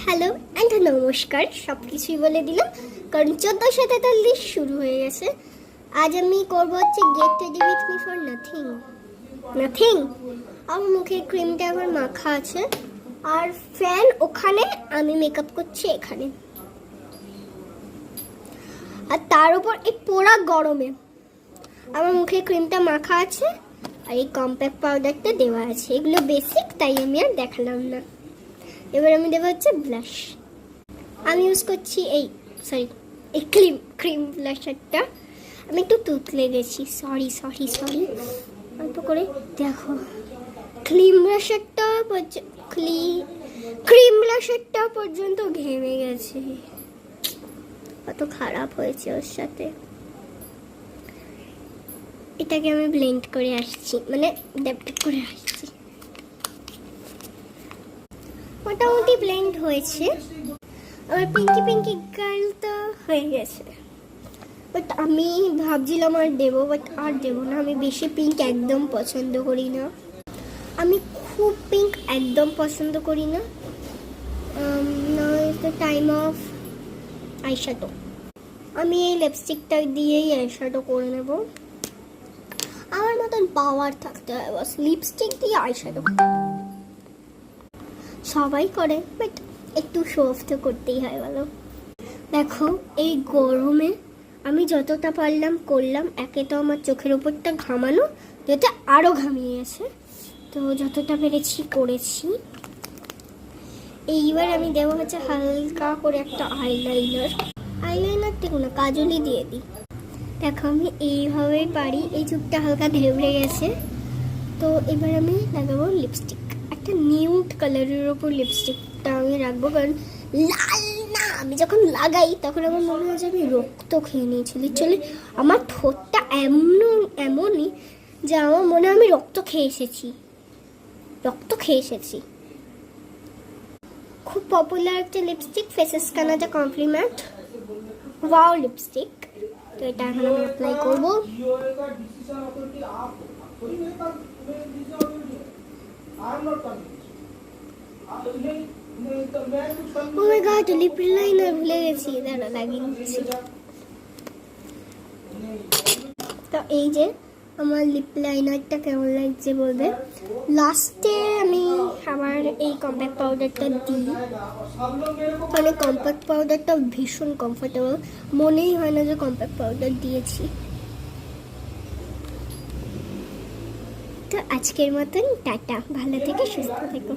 Hello and নমস্কার, সব কিছুই বলে দিলাম কারণ 1443 শুরু হয়ে গেছে। আজ আমি করবো হচ্ছে get ready with me for nothing nothing. আমার মুখের ক্রিমটা আমার মাখা আছে, আর ফ্যান ওখানে, আমি মেকআপ করছি এখানে। আর তার উপর এই পোড়া গরমে আমার মুখে ক্রিমটা মাখা আছে আর এই কম্প্যাক্ট পাউডারটা দেওয়া আছে। এগুলো বেসিক, তাই আমি আর দেখালাম না। এবার আমি দেবো হচ্ছে ব্লাশ। আমি ইউজ করছি এই ক্রিম ব্লাশারটা। আমি একটু তুতলে গেছি, সরি অল্প করে দেখো। ক্রিম ব্লাশারটা পর্যন্ত ঘেমে গেছে, কত খারাপ হয়েছে ওর সাথে। এটাকে আমি ব্লেন্ড করে আসছি, মানে ড্যাপ করে আসছি। মোটামুটি ব্লেন্ড হয়েছে। আমার পিঙ্কি গার্ল তো হয়ে গেছে, বাট আমি ভাবছিলাম আর দেবো, বাট আর দেবো না। আমি বেশি পিঙ্ক একদম পছন্দ করি না, আমি খুব পিঙ্ক একদম পছন্দ করি না। Now is the time of eyeshadow. আমি এই লিপস্টিকটা দিয়েই আইশ্যাডো করে নেব। আমার মতন পাওয়ার থাকতে হয় বাস, লিপস্টিক দিয়ে আইশ্যাডো সবাই করে, বাট একটু শো অফ তো করতেই হয় বলো। দেখো এই গরমে আমি যতটা পারলাম করলাম। একে তো আমার চোখের উপরটা ঘামানো, যেটা আরও ঘামিয়ে গেছে, তো যতটা পেরেছি করেছি। এইবার আমি দেবো হচ্ছে হালকা করে একটা আইলাইনার ঠিক না, কাজলই দিয়ে দিই। দেখো আমি এইভাবেই পারি। এই চুপটা হালকা ধেবড়ে গেছে, তো এবার আমি লাগাবো লিপস্টিক। একটা নিউড কালারের ওপর লিপস্টিকটা আমি রাখবো, কারণ লাল না, আমি যখন লাগাই তখন আমার মনে হয় যে আমি রক্ত খেয়ে নিয়েছি। লিটারালি আমার ঠোঁটটা এমনই যে আমার মনে হয় আমি রক্ত খেয়ে এসেছি। খুব পপুলার একটা lipstick, faces Canada compliment wow lipstick. তো এটা এখন আমি অ্যাপ্লাই করবো। Oh my God, lip liner ভুলে গেছি, দাঁড়া লাগিয়ে নিচ্ছি। তো এই যে আমার লিপ লাইনারটা কেমন লাগছে বলবে। লাস্টে আমি আবার এই কম্প্যাক্ট পাউডারটা দিই, মানে কম্প্যাক্ট পাউডারটা ভীষণ কমফোর্টেবল, মনেই হয় না যে কম্প্যাক্ট পাউডার দিয়েছি। তো আজকের মতন টাটা, ভালো থেকে সুস্থ থেকো।